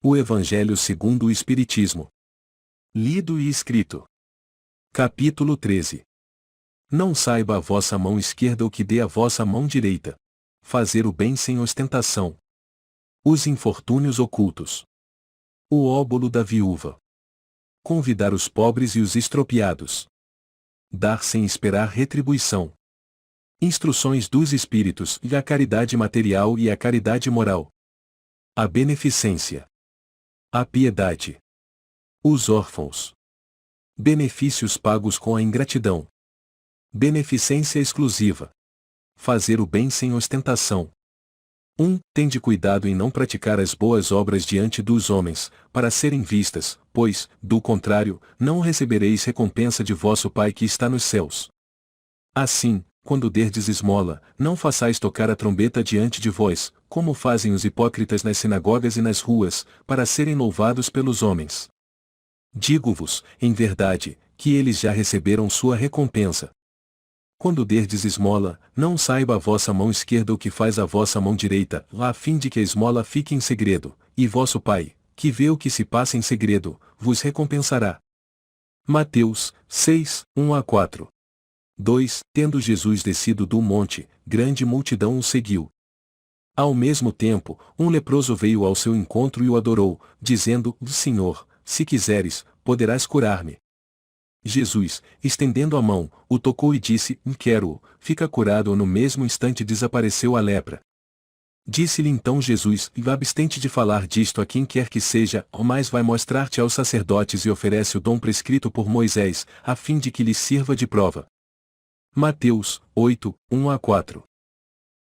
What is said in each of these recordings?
O Evangelho segundo o Espiritismo. Lido e escrito. Capítulo 13. Não saiba a vossa mão esquerda o que dê a vossa mão direita. Fazer o bem sem ostentação. Os infortúnios ocultos. O óbolo da viúva. Convidar os pobres e os estropiados. Dar sem esperar retribuição. Instruções dos Espíritos e a caridade material e a caridade moral. A beneficência. A piedade. Os órfãos. Benefícios pagos com a ingratidão. Beneficência exclusiva. Fazer o bem sem ostentação. 1. Tende cuidado em não praticar as boas obras diante dos homens, para serem vistas, pois, do contrário, não recebereis recompensa de vosso Pai que está nos céus. Assim, quando derdes esmola, não façais tocar a trombeta diante de vós, como fazem os hipócritas nas sinagogas e nas ruas, para serem louvados pelos homens. Digo-vos, em verdade, que eles já receberam sua recompensa. Quando derdes esmola, não saiba a vossa mão esquerda o que faz a vossa mão direita, a fim de que a esmola fique em segredo, e vosso Pai, que vê o que se passa em segredo, vos recompensará. Mateus 6, 1-4. 2. Tendo Jesus descido do monte, grande multidão o seguiu. Ao mesmo tempo, um leproso veio ao seu encontro e o adorou, dizendo: Senhor, se quiseres, poderás curar-me. Jesus, estendendo a mão, o tocou e disse: Quero-o, fica curado. No mesmo instante desapareceu a lepra. Disse-lhe então Jesus: Abstente de falar disto a quem quer que seja, mas vai mostrar-te aos sacerdotes e oferece o dom prescrito por Moisés, a fim de que lhes sirva de prova. Mateus 8, 1-4.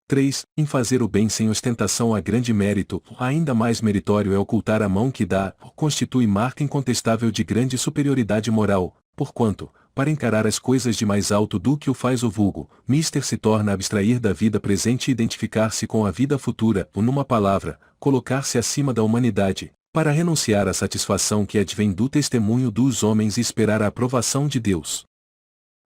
3. Em fazer o bem sem ostentação há grande mérito, ainda mais meritório é ocultar a mão que dá, constitui marca incontestável de grande superioridade moral, porquanto, para encarar as coisas de mais alto do que o faz o vulgo, mister se torna abstrair da vida presente e identificar-se com a vida futura, ou numa palavra, colocar-se acima da humanidade, para renunciar à satisfação que advém do testemunho dos homens e esperar a aprovação de Deus.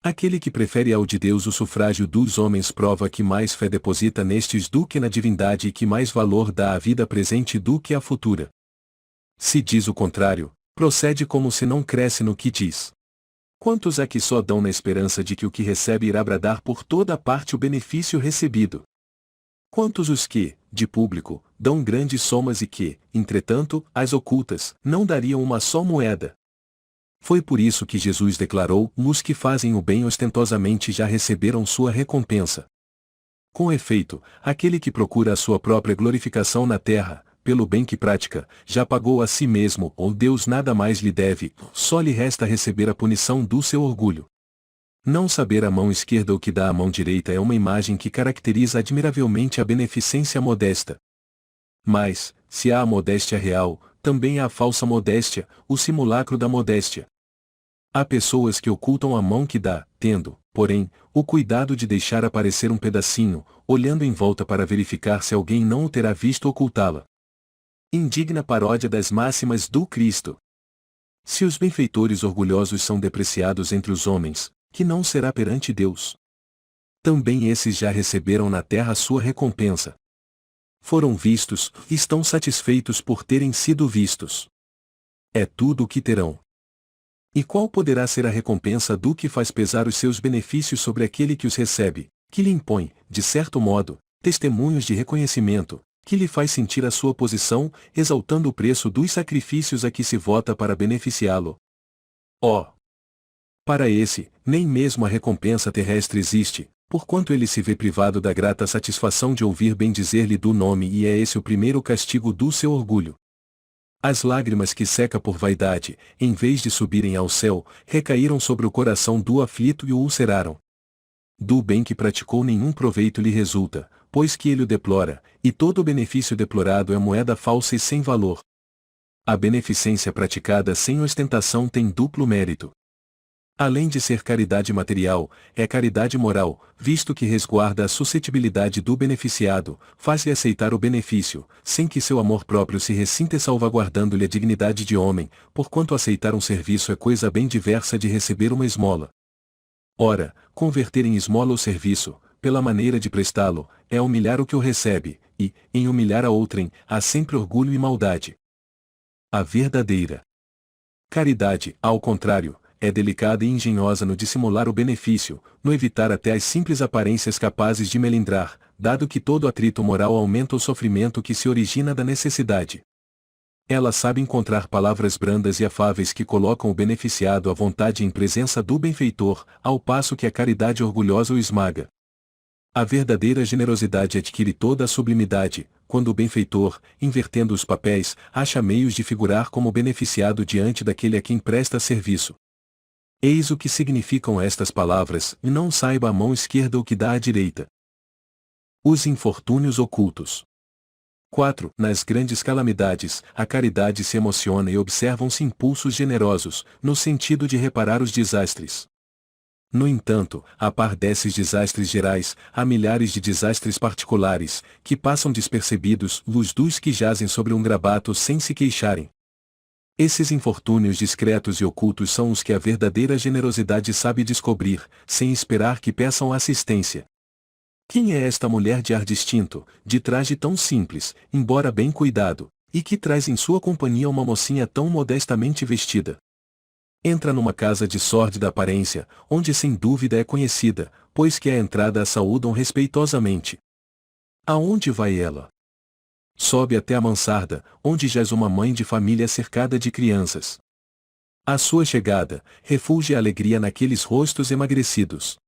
Aquele que prefere ao de Deus o sufrágio dos homens prova que mais fé deposita nestes do que na divindade e que mais valor dá à vida presente do que à futura. Se diz o contrário, procede como se não cresce no que diz. Quantos há que só dão na esperança de que o que recebe irá bradar por toda a parte o benefício recebido? Quantos os que, de público, dão grandes somas e que, entretanto, as ocultas, não dariam uma só moeda? Foi por isso que Jesus declarou: os que fazem o bem ostentosamente já receberam sua recompensa. Com efeito, aquele que procura a sua própria glorificação na terra, pelo bem que pratica, já pagou a si mesmo, ou Deus nada mais lhe deve, só lhe resta receber a punição do seu orgulho. Não saber a mão esquerda o que dá a mão direita é uma imagem que caracteriza admiravelmente a beneficência modesta. Mas, se há a modéstia real, também há a falsa modéstia, o simulacro da modéstia. Há pessoas que ocultam a mão que dá, tendo, porém, o cuidado de deixar aparecer um pedacinho, olhando em volta para verificar se alguém não o terá visto ocultá-la. Indigna paródia das máximas do Cristo. Se os benfeitores orgulhosos são depreciados entre os homens, que não será perante Deus? Também esses já receberam na terra sua recompensa. Foram vistos, e estão satisfeitos por terem sido vistos. É tudo o que terão. E qual poderá ser a recompensa do que faz pesar os seus benefícios sobre aquele que os recebe, que lhe impõe, de certo modo, testemunhos de reconhecimento, que lhe faz sentir a sua posição, exaltando o preço dos sacrifícios a que se vota para beneficiá-lo? Oh! Para esse, nem mesmo a recompensa terrestre existe, porquanto ele se vê privado da grata satisfação de ouvir bendizer-lhe do nome, e é esse o primeiro castigo do seu orgulho. As lágrimas que seca por vaidade, em vez de subirem ao céu, recaíram sobre o coração do aflito e o ulceraram. Do bem que praticou nenhum proveito lhe resulta, pois que ele o deplora, e todo o benefício deplorado é moeda falsa e sem valor. A beneficência praticada sem ostentação tem duplo mérito. Além de ser caridade material, é caridade moral, visto que resguarda a suscetibilidade do beneficiado, faz-lhe aceitar o benefício, sem que seu amor próprio se ressinta, salvaguardando-lhe a dignidade de homem, porquanto aceitar um serviço é coisa bem diversa de receber uma esmola. Ora, converter em esmola o serviço, pela maneira de prestá-lo, é humilhar o que o recebe, e, em humilhar a outrem, há sempre orgulho e maldade. A verdadeira caridade, ao contrário, é delicada e engenhosa no dissimular o benefício, no evitar até as simples aparências capazes de melindrar, dado que todo atrito moral aumenta o sofrimento que se origina da necessidade. Ela sabe encontrar palavras brandas e afáveis que colocam o beneficiado à vontade em presença do benfeitor, ao passo que a caridade orgulhosa o esmaga. A verdadeira generosidade adquire toda a sublimidade, quando o benfeitor, invertendo os papéis, acha meios de figurar como beneficiado diante daquele a quem presta serviço. Eis o que significam estas palavras, e não saiba a mão esquerda o que dá à direita. Os infortúnios ocultos. 4. Nas grandes calamidades, a caridade se emociona e observam-se impulsos generosos, no sentido de reparar os desastres. No entanto, a par desses desastres gerais, há milhares de desastres particulares, que passam despercebidos, luz dos que jazem sobre um grabato sem se queixarem. Esses infortúnios discretos e ocultos são os que a verdadeira generosidade sabe descobrir, sem esperar que peçam assistência. Quem é esta mulher de ar distinto, de traje tão simples, embora bem cuidado, e que traz em sua companhia uma mocinha tão modestamente vestida? Entra numa casa de sórdida aparência, onde sem dúvida é conhecida, pois que à entrada a saúdam respeitosamente. Aonde vai ela? Sobe até a mansarda, onde jaz uma mãe de família cercada de crianças. À sua chegada, refulge a alegria naqueles rostos emagrecidos.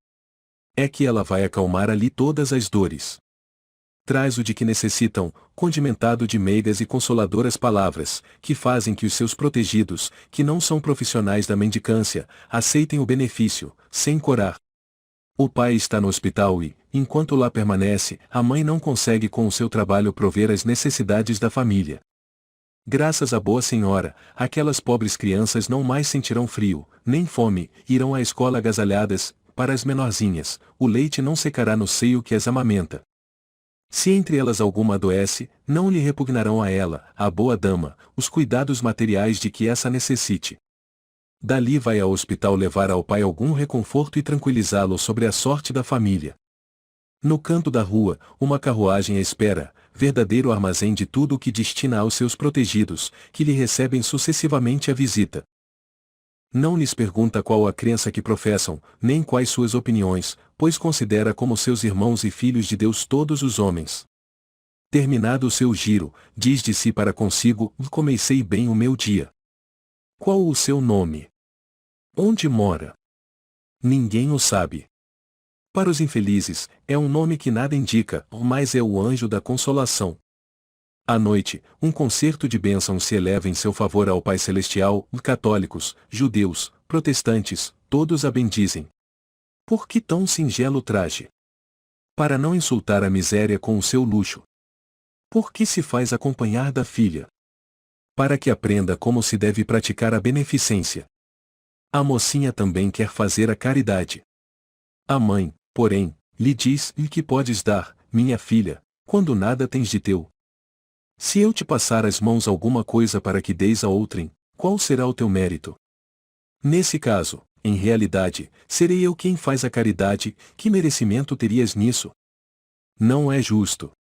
É que ela vai acalmar ali todas as dores. Traz o de que necessitam, condimentado de meigas e consoladoras palavras, que fazem que os seus protegidos, que não são profissionais da mendicância, aceitem o benefício, sem corar. O pai está no hospital e, enquanto lá permanece, a mãe não consegue com o seu trabalho prover as necessidades da família. Graças à boa senhora, aquelas pobres crianças não mais sentirão frio, nem fome, irão à escola agasalhadas. Para as menorzinhas, o leite não secará no seio que as amamenta. Se entre elas alguma adoece, não lhe repugnarão a ela, a boa dama, os cuidados materiais de que essa necessite. Dali vai ao hospital levar ao pai algum reconforto e tranquilizá-lo sobre a sorte da família. No canto da rua, uma carruagem a espera, verdadeiro armazém de tudo o que destina aos seus protegidos, que lhe recebem sucessivamente a visita. Não lhes pergunta qual a crença que professam, nem quais suas opiniões, pois considera como seus irmãos e filhos de Deus todos os homens. Terminado o seu giro, diz de si para consigo: comecei bem o meu dia. Qual o seu nome? Onde mora? Ninguém o sabe. Para os infelizes, é um nome que nada indica, mas é o anjo da consolação. À noite, um concerto de bênçãos se eleva em seu favor ao Pai Celestial, católicos, judeus, protestantes, todos a bendizem. Por que tão singelo traje? Para não insultar a miséria com o seu luxo. Por que se faz acompanhar da filha? Para que aprenda como se deve praticar a beneficência. A mocinha também quer fazer a caridade. A mãe, porém, lhe diz: e que podes dar, minha filha, quando nada tens de teu? Se eu te passar as mãos alguma coisa para que deis a outrem, qual será o teu mérito? Nesse caso, em realidade, serei eu quem faz a caridade, que merecimento terias nisso? Não é justo.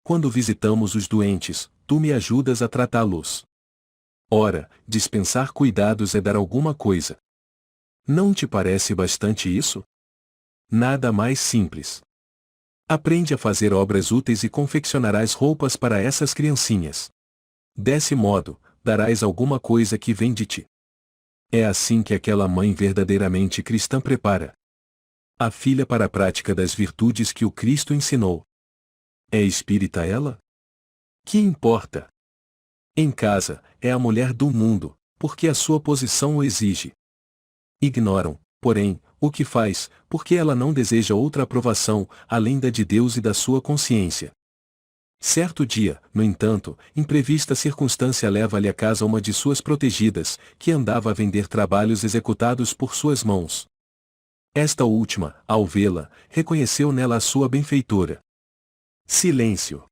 Quando visitamos os doentes, tu me ajudas a tratá-los. Ora, dispensar cuidados é dar alguma coisa. Não te parece bastante isso? Nada mais simples. Aprende a fazer obras úteis e confeccionarás roupas para essas criancinhas. Desse modo, darás alguma coisa que vem de ti. É assim que aquela mãe verdadeiramente cristã prepara a filha para a prática das virtudes que o Cristo ensinou. É espírita ela? Que importa? Em casa, é a mulher do mundo, porque a sua posição o exige. Ignoram, porém, o que faz, porque ela não deseja outra aprovação, além da de Deus e da sua consciência. Certo dia, no entanto, imprevista circunstância leva-lhe a casa uma de suas protegidas, que andava a vender trabalhos executados por suas mãos. Esta última, ao vê-la, reconheceu nela a sua benfeitora. Silêncio!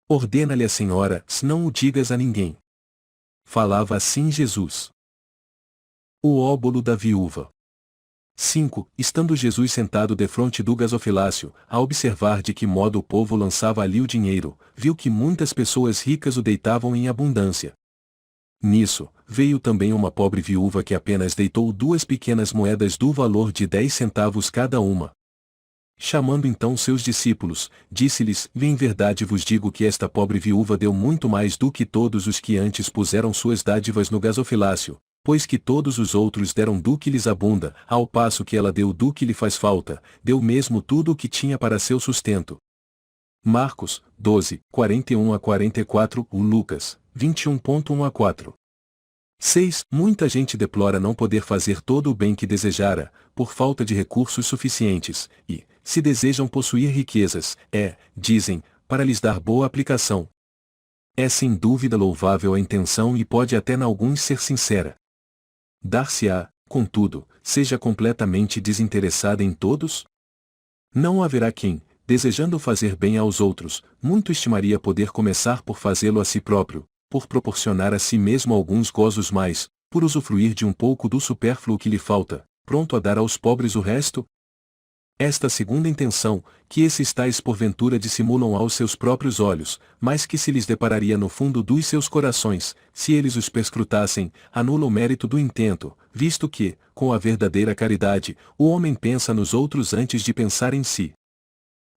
Ordena-lhe a senhora, se não o digas a ninguém. Falava assim Jesus. O óbolo da viúva. 5. Estando Jesus sentado defronte do gasofilácio, a observar de que modo o povo lançava ali o dinheiro, viu que muitas pessoas ricas o deitavam em abundância. Nisso, veio também uma pobre viúva que apenas deitou 2 pequenas moedas do valor de 10 centavos cada uma. Chamando então seus discípulos, disse-lhes: Em verdade vos digo que esta pobre viúva deu muito mais do que todos os que antes puseram suas dádivas no gasofilácio, pois que todos os outros deram do que lhes abunda, ao passo que ela deu do que lhe faz falta, deu mesmo tudo o que tinha para seu sustento. Marcos, 12, 41 a 44, Lucas, 21.1 a 4. 6. Muita gente deplora não poder fazer todo o bem que desejara, por falta de recursos suficientes, e, se desejam possuir riquezas, dizem, para lhes dar boa aplicação. É sem dúvida louvável a intenção e pode até em alguns ser sincera. Dar-se-á, contudo, seja completamente desinteressada em todos? Não haverá quem, desejando fazer bem aos outros, muito estimaria poder começar por fazê-lo a si próprio, por proporcionar a si mesmo alguns gozos mais, por usufruir de um pouco do supérfluo que lhe falta, pronto a dar aos pobres o resto? Esta segunda intenção, que esses tais porventura dissimulam aos seus próprios olhos, mas que se lhes depararia no fundo dos seus corações, se eles os perscrutassem, anula o mérito do intento, visto que, com a verdadeira caridade, o homem pensa nos outros antes de pensar em si.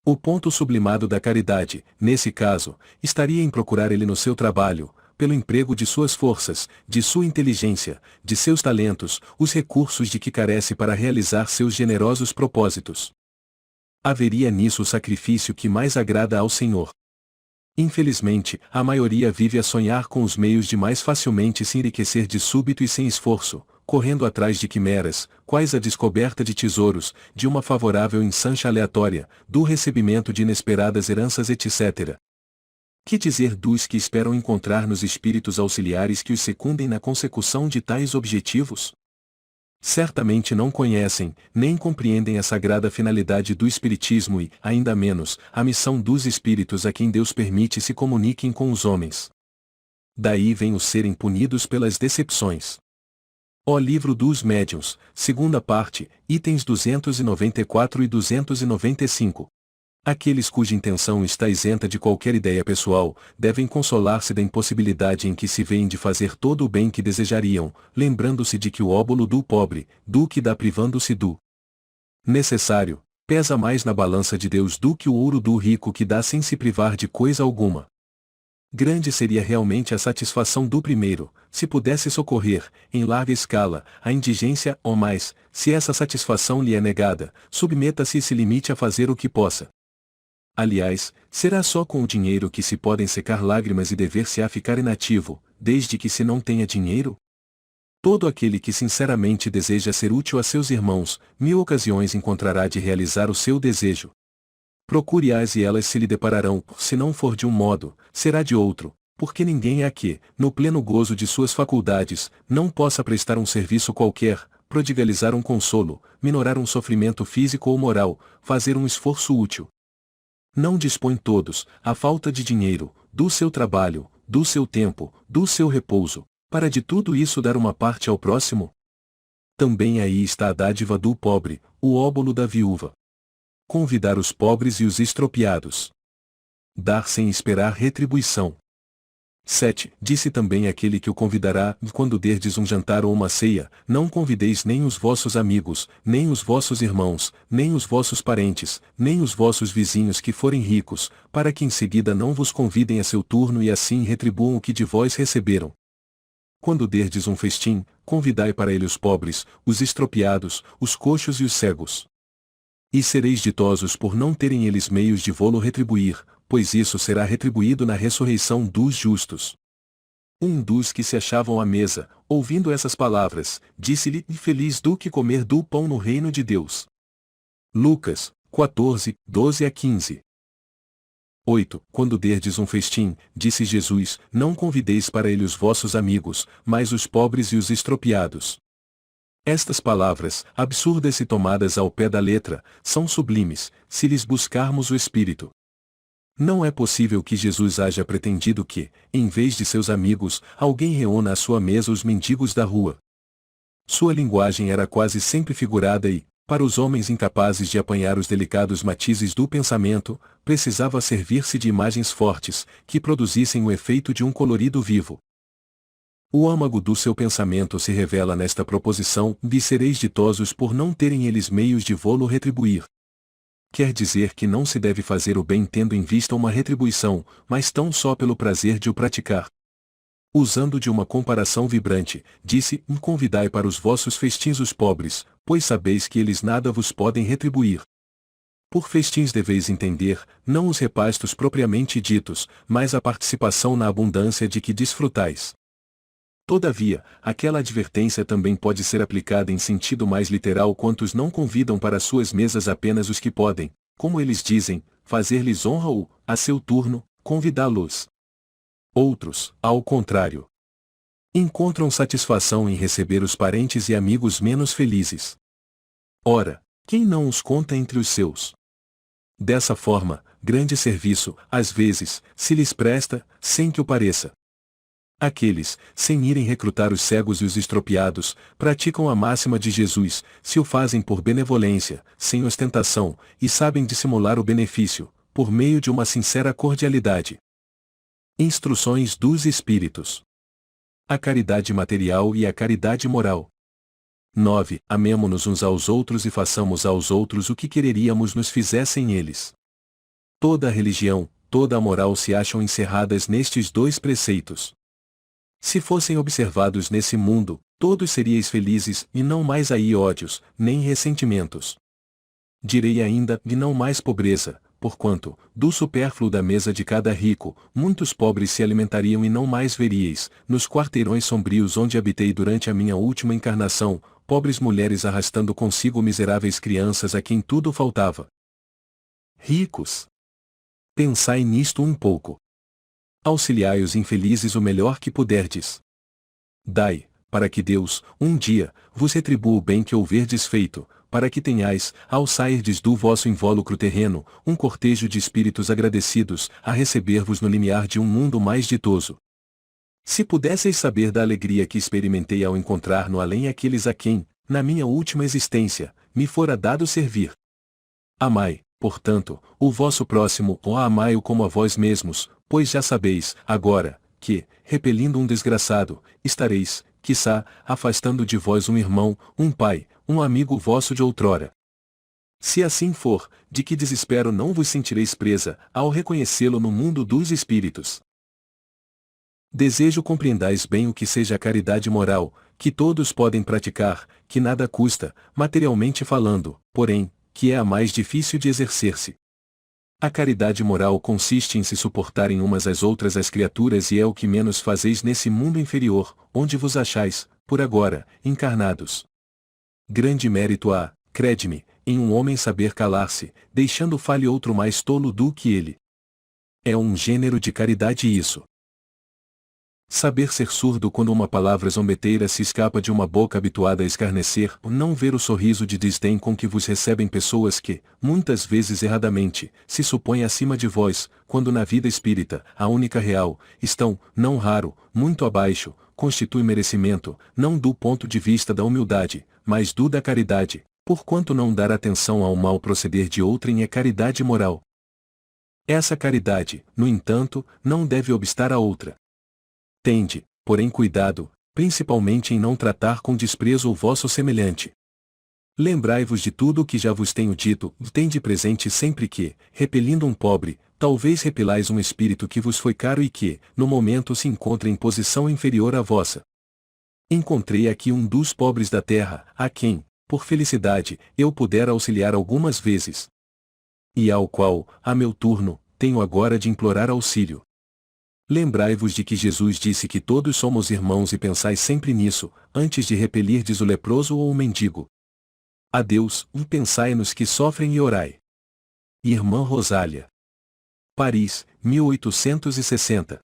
O ponto sublimado da caridade, nesse caso, estaria em procurar ele no seu trabalho, pelo emprego de suas forças, de sua inteligência, de seus talentos, os recursos de que carece para realizar seus generosos propósitos. Haveria nisso o sacrifício que mais agrada ao Senhor. Infelizmente, a maioria vive a sonhar com os meios de mais facilmente se enriquecer de súbito e sem esforço, correndo atrás de quimeras, quais a descoberta de tesouros, de uma favorável ensancha aleatória, do recebimento de inesperadas heranças etc. Que dizer dos que esperam encontrar nos espíritos auxiliares que os secundem na consecução de tais objetivos? Certamente não conhecem, nem compreendem a sagrada finalidade do Espiritismo e, ainda menos, a missão dos espíritos a quem Deus permite se comuniquem com os homens. Daí vem o serem punidos pelas decepções. Ó Livro dos Médiuns, segunda parte, itens 294 e 295. Aqueles cuja intenção está isenta de qualquer ideia pessoal, devem consolar-se da impossibilidade em que se veem de fazer todo o bem que desejariam, lembrando-se de que o óbolo do pobre, do que dá privando-se do necessário, pesa mais na balança de Deus do que o ouro do rico que dá sem se privar de coisa alguma. Grande seria realmente a satisfação do primeiro, se pudesse socorrer, em larga escala, a indigência, ou mais, se essa satisfação lhe é negada, submeta-se e se limite a fazer o que possa. Aliás, será só com o dinheiro que se podem secar lágrimas e dever-se-á ficar inativo, desde que se não tenha dinheiro? Todo aquele que sinceramente deseja ser útil a seus irmãos, 1000 ocasiões encontrará de realizar o seu desejo. Procure-as e elas se lhe depararão, se não for de um modo, será de outro, porque ninguém há que, no pleno gozo de suas faculdades, não possa prestar um serviço qualquer, prodigalizar um consolo, minorar um sofrimento físico ou moral, fazer um esforço útil. Não dispõem todos, à falta de dinheiro, do seu trabalho, do seu tempo, do seu repouso, para de tudo isso dar uma parte ao próximo? Também aí está a dádiva do pobre, o óbolo da viúva. Convidar os pobres e os estropiados. Dar sem esperar retribuição. 7. Disse também aquele que o convidará: quando derdes um jantar ou uma ceia, não convideis nem os vossos amigos, nem os vossos irmãos, nem os vossos parentes, nem os vossos vizinhos que forem ricos, para que em seguida não vos convidem a seu turno e assim retribuam o que de vós receberam. Quando derdes um festim, convidai para ele os pobres, os estropiados, os coxos e os cegos. E sereis ditosos por não terem eles meios de vô-lo retribuir, pois isso será retribuído na ressurreição dos justos. Um dos que se achavam à mesa, ouvindo essas palavras, disse-lhe: feliz do que comer do pão no reino de Deus. Lucas, 14, 12 a 15. 8. Quando derdes um festim, disse Jesus, não convideis para ele os vossos amigos, mas os pobres e os estropiados. Estas palavras, absurdas e tomadas ao pé da letra, são sublimes, se lhes buscarmos o espírito. Não é possível que Jesus haja pretendido que, em vez de seus amigos, alguém reúna à sua mesa os mendigos da rua. Sua linguagem era quase sempre figurada e, para os homens incapazes de apanhar os delicados matizes do pensamento, precisava servir-se de imagens fortes, que produzissem o efeito de um colorido vivo. O âmago do seu pensamento se revela nesta proposição, e sereis ditosos por não terem eles meios de vô-lo retribuir. Quer dizer que não se deve fazer o bem tendo em vista uma retribuição, mas tão só pelo prazer de o praticar. Usando de uma comparação vibrante, disse: convidai para os vossos festins os pobres, pois sabeis que eles nada vos podem retribuir. Por festins deveis entender, não os repastos propriamente ditos, mas a participação na abundância de que desfrutais. Todavia, aquela advertência também pode ser aplicada em sentido mais literal quantos não convidam para suas mesas apenas os que podem, como eles dizem, fazer-lhes honra ou, a seu turno, convidá-los. Outros, ao contrário, encontram satisfação em receber os parentes e amigos menos felizes. Ora, quem não os conta entre os seus? Dessa forma, grande serviço, às vezes, se lhes presta, sem que o pareça. Aqueles, sem irem recrutar os cegos e os estropiados, praticam a máxima de Jesus, se o fazem por benevolência, sem ostentação, e sabem dissimular o benefício, por meio de uma sincera cordialidade. Instruções dos Espíritos. A caridade material e a caridade moral. 9. Amemo-nos uns aos outros e façamos aos outros o que quereríamos nos fizessem eles. Toda a religião, toda a moral se acham encerradas nestes dois preceitos. Se fossem observados nesse mundo, todos seríeis felizes, e não mais aí ódios, nem ressentimentos. Direi ainda, e não mais pobreza, porquanto, do supérfluo da mesa de cada rico, muitos pobres se alimentariam e não mais veríeis, nos quarteirões sombrios onde habitei durante a minha última encarnação, pobres mulheres arrastando consigo miseráveis crianças a quem tudo faltava. Ricos! Pensai nisto um pouco. Auxiliai os infelizes o melhor que puderdes. Dai, para que Deus, um dia, vos retribua o bem que houverdes feito, para que tenhais, ao sairdes do vosso invólucro terreno, um cortejo de espíritos agradecidos, a receber-vos no limiar de um mundo mais ditoso. Se pudesseis saber da alegria que experimentei ao encontrar no além aqueles a quem, na minha última existência, me fora dado servir. Amai, portanto, o vosso próximo, ou amai-o como a vós mesmos, pois já sabeis, agora, que, repelindo um desgraçado, estareis, quiçá, afastando de vós um irmão, um pai, um amigo vosso de outrora. Se assim for, de que desespero não vos sentireis presa, ao reconhecê-lo no mundo dos espíritos. Desejo compreendais bem o que seja a caridade moral, que todos podem praticar, que nada custa, materialmente falando, porém, que é a mais difícil de exercer-se. A caridade moral consiste em se suportarem umas às outras as criaturas e é o que menos fazeis nesse mundo inferior, onde vos achais, por agora, encarnados. Grande mérito há, crede-me, em um homem saber calar-se, deixando fale outro mais tolo do que ele. É um gênero de caridade isso. Saber ser surdo quando uma palavra zombeteira se escapa de uma boca habituada a escarnecer, não ver o sorriso de desdém com que vos recebem pessoas que, muitas vezes erradamente, se supõem acima de vós, quando na vida espírita, a única real, estão, não raro, muito abaixo, constitui merecimento, não do ponto de vista da humildade, mas do da caridade, porquanto não dar atenção ao mal proceder de outrem é caridade moral. Essa caridade, no entanto, não deve obstar a outra. Tende, porém cuidado, principalmente em não tratar com desprezo o vosso semelhante. Lembrai-vos de tudo o que já vos tenho dito, tende presente sempre que, repelindo um pobre, talvez repelais um espírito que vos foi caro e que, no momento se encontra em posição inferior à vossa. Encontrei aqui um dos pobres da terra, a quem, por felicidade, eu pudera auxiliar algumas vezes. E ao qual, a meu turno, tenho agora de implorar auxílio. Lembrai-vos de que Jesus disse que todos somos irmãos e pensai sempre nisso, antes de repelirdes o leproso ou o mendigo. A Deus, pensai nos que sofrem e orai. Irmã Rosália. Paris, 1860.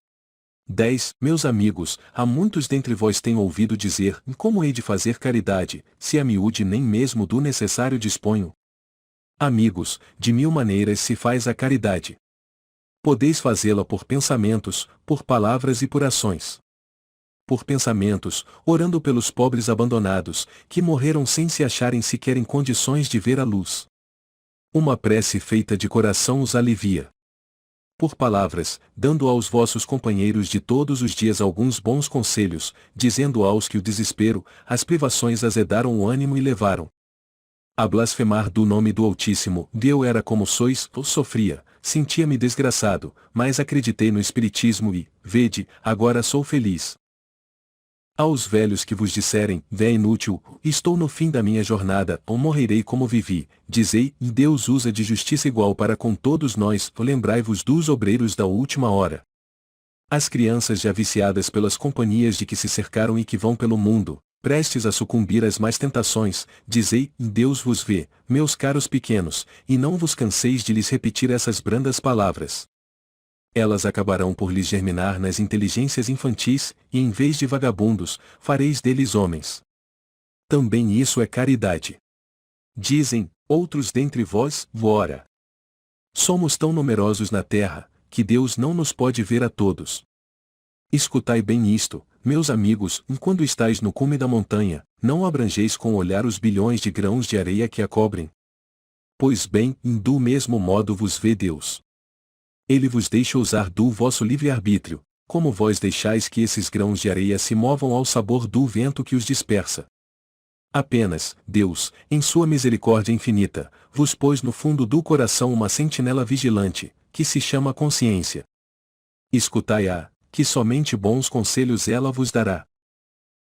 10. Meus amigos, há muitos dentre vós tenho ouvido dizer, como hei de fazer caridade, se a miúde nem mesmo do necessário disponho? Amigos, de 1000 maneiras se faz a caridade. Podeis fazê-la por pensamentos, por palavras e por ações. Por pensamentos, orando pelos pobres abandonados, que morreram sem se acharem sequer em condições de ver a luz. Uma prece feita de coração os alivia. por palavras, dando aos vossos companheiros de todos os dias alguns bons conselhos, dizendo aos que o desespero, as privações azedaram o ânimo e levaram a blasfemar do nome do Altíssimo. Eu era como sois, ou sofria, sentia-me desgraçado, mas acreditei no Espiritismo e, vede, agora sou feliz. Aos velhos que vos disserem, é inútil, estou no fim da minha jornada, ou morrerei como vivi, dizei, Deus usa de justiça igual para com todos nós, lembrai-vos dos obreiros da última hora. As crianças já viciadas pelas companhias de que se cercaram e que vão pelo mundo, prestes a sucumbir às mais tentações, dizei, Deus vos vê, meus caros pequenos, e não vos canseis de lhes repetir essas brandas palavras. Elas acabarão por lhes germinar nas inteligências infantis, e em vez de vagabundos, fareis deles homens. Também isso é caridade. Dizem, outros dentre vós, ora. Somos tão numerosos na terra, que Deus não nos pode ver a todos. Escutai bem isto, meus amigos, quando estáis no cume da montanha, não abrangeis com o olhar os bilhões de grãos de areia que a cobrem. Pois bem, do mesmo modo vos vê Deus. Ele vos deixa usar do vosso livre-arbítrio, como vós deixais que esses grãos de areia se movam ao sabor do vento que os dispersa. Apenas, Deus, em sua misericórdia infinita, vos pôs no fundo do coração uma sentinela vigilante, que se chama consciência. Escutai-a, que somente bons conselhos ela vos dará.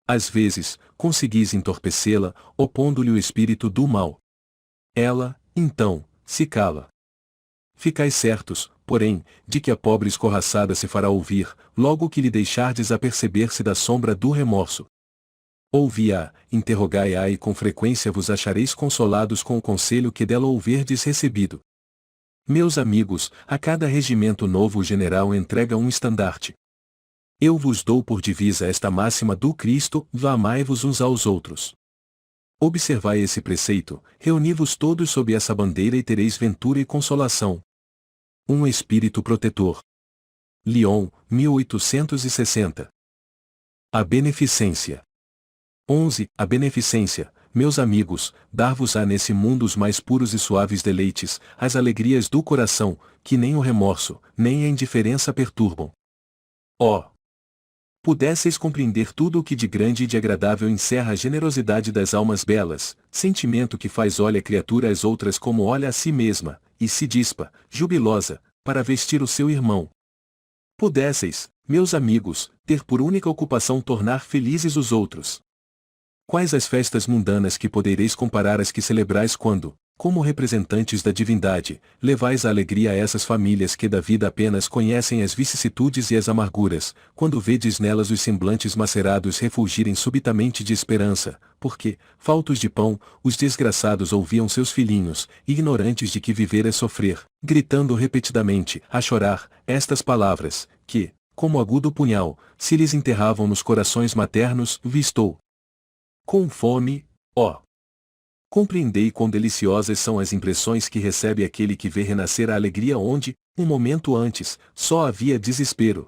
Às vezes, conseguis entorpecê-la, opondo-lhe o espírito do mal. Ela, então, se cala. Ficais certos, porém, de que a pobre escorraçada se fará ouvir, logo que lhe deixardes aperceber-se da sombra do remorso. Ouvi-a, interrogai-a e com frequência vos achareis consolados com o conselho que dela houverdes recebido. Meus amigos, a cada regimento novo o general entrega um estandarte. Eu vos dou por divisa esta máxima do Cristo, amai-vos uns aos outros. Observai esse preceito, reuni-vos todos sob essa bandeira e tereis ventura e consolação. Um espírito protetor. Lyon, 1860. A beneficência. 11. A beneficência, meus amigos, dar-vos-á nesse mundo os mais puros e suaves deleites, as alegrias do coração, que nem o remorso, nem a indiferença perturbam. Ó! Pudesseis compreender tudo o que de grande e de agradável encerra a generosidade das almas belas, sentimento que faz olha a criatura às outras como olha a si mesma, e se dispa, jubilosa, para vestir o seu irmão. Pudesseis, meus amigos, ter por única ocupação tornar felizes os outros. Quais as festas mundanas que podereis comparar às que celebrais quando, como representantes da divindade, levais a alegria a essas famílias que da vida apenas conhecem as vicissitudes e as amarguras, quando vedes nelas os semblantes macerados refulgirem subitamente de esperança, porque, faltos de pão, os desgraçados ouviam seus filhinhos, ignorantes de que viver é sofrer, gritando repetidamente, a chorar, estas palavras, que, como agudo punhal, se lhes enterravam nos corações maternos, estou com fome, ó! Compreendei quão deliciosas são as impressões que recebe aquele que vê renascer a alegria onde, um momento antes, só havia desespero.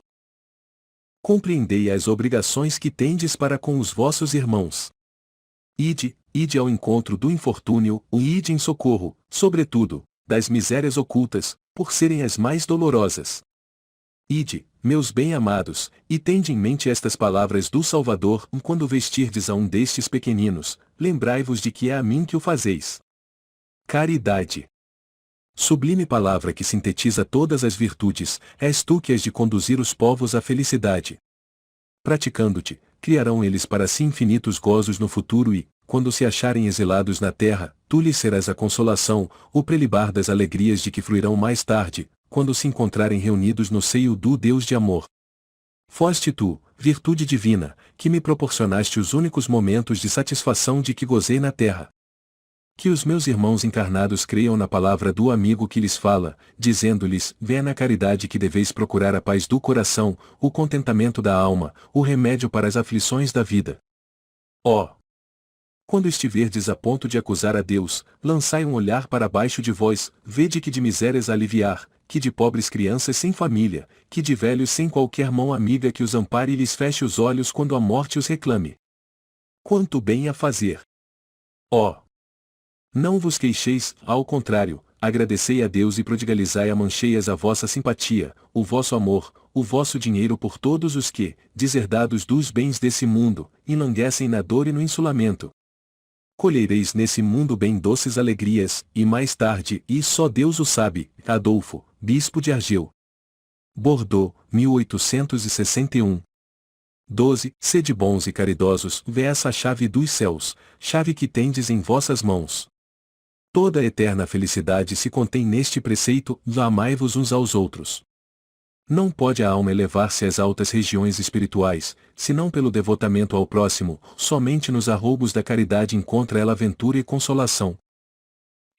Compreendei as obrigações que tendes para com os vossos irmãos. Ide ao encontro do infortúnio, ide em socorro, sobretudo, das misérias ocultas, por serem as mais dolorosas. Ide, meus bem-amados, e tende em mente estas palavras do Salvador, quando vestirdes a um destes pequeninos, lembrai-vos de que é a mim que o fazeis. Caridade. Sublime palavra que sintetiza todas as virtudes, és tu que has de conduzir os povos à felicidade. Praticando-te, criarão eles para si infinitos gozos no futuro e, quando se acharem exilados na terra, tu lhes serás a consolação, o prelibar das alegrias de que fruirão mais tarde, quando se encontrarem reunidos no seio do Deus de amor. Foste tu, virtude divina, que me proporcionaste os únicos momentos de satisfação de que gozei na terra. Que os meus irmãos encarnados creiam na palavra do amigo que lhes fala, dizendo-lhes, vê na caridade que deveis procurar a paz do coração, o contentamento da alma, o remédio para as aflições da vida. Ó! Quando estiverdes a ponto de acusar a Deus, lançai um olhar para baixo de vós, vede que de misérias a aliviar, que de pobres crianças sem família, que de velhos sem qualquer mão amiga que os ampare e lhes feche os olhos quando a morte os reclame. Quanto bem a fazer! Ó! Não vos queixeis, ao contrário, agradecei a Deus e prodigalizai a mancheias a vossa simpatia, o vosso amor, o vosso dinheiro por todos os que, deserdados dos bens desse mundo, enlanguecem na dor e no insulamento. Colhereis nesse mundo bem doces alegrias, e mais tarde, e só Deus o sabe, Adolfo, bispo de Argel. Bordeaux, 1861. 12. Sede bons e caridosos, vê essa chave dos céus, chave que tendes em vossas mãos. Toda a eterna felicidade se contém neste preceito, amai-vos uns aos outros. Não pode a alma elevar-se às altas regiões espirituais, senão pelo devotamento ao próximo, somente nos arroubos da caridade encontra ela aventura e consolação.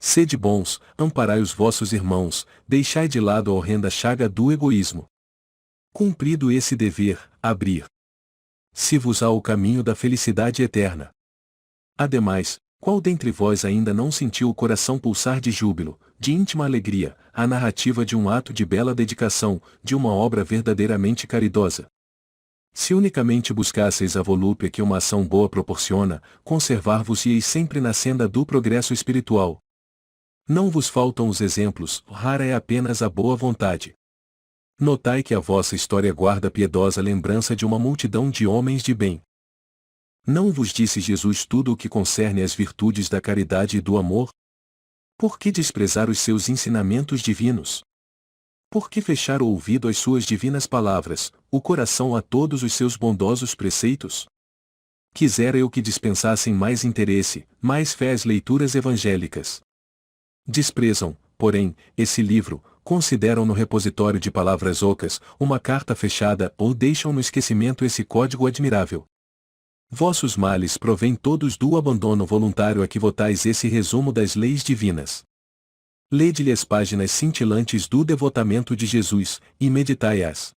Sede bons, amparai os vossos irmãos, deixai de lado a horrenda chaga do egoísmo. Cumprido esse dever, abrir-se-vos ao caminho da felicidade eterna. Ademais, qual dentre vós ainda não sentiu o coração pulsar de júbilo, de íntima alegria, a narrativa de um ato de bela dedicação, de uma obra verdadeiramente caridosa? Se unicamente buscasseis a volúpia que uma ação boa proporciona, conservar-vos-ieis sempre na senda do progresso espiritual. Não vos faltam os exemplos, rara é apenas a boa vontade. Notai que a vossa história guarda piedosa lembrança de uma multidão de homens de bem. Não vos disse Jesus tudo o que concerne às virtudes da caridade e do amor? Por que desprezar os seus ensinamentos divinos? Por que fechar o ouvido às suas divinas palavras, o coração a todos os seus bondosos preceitos? Quisera eu que dispensassem mais interesse, mais fé às leituras evangélicas. Desprezam, porém, esse livro, consideram no repositório de palavras ocas, uma carta fechada ou deixam no esquecimento esse código admirável. Vossos males provêm todos do abandono voluntário a que votais esse resumo das leis divinas. Lede-lhe as páginas cintilantes do devotamento de Jesus, e meditai-as.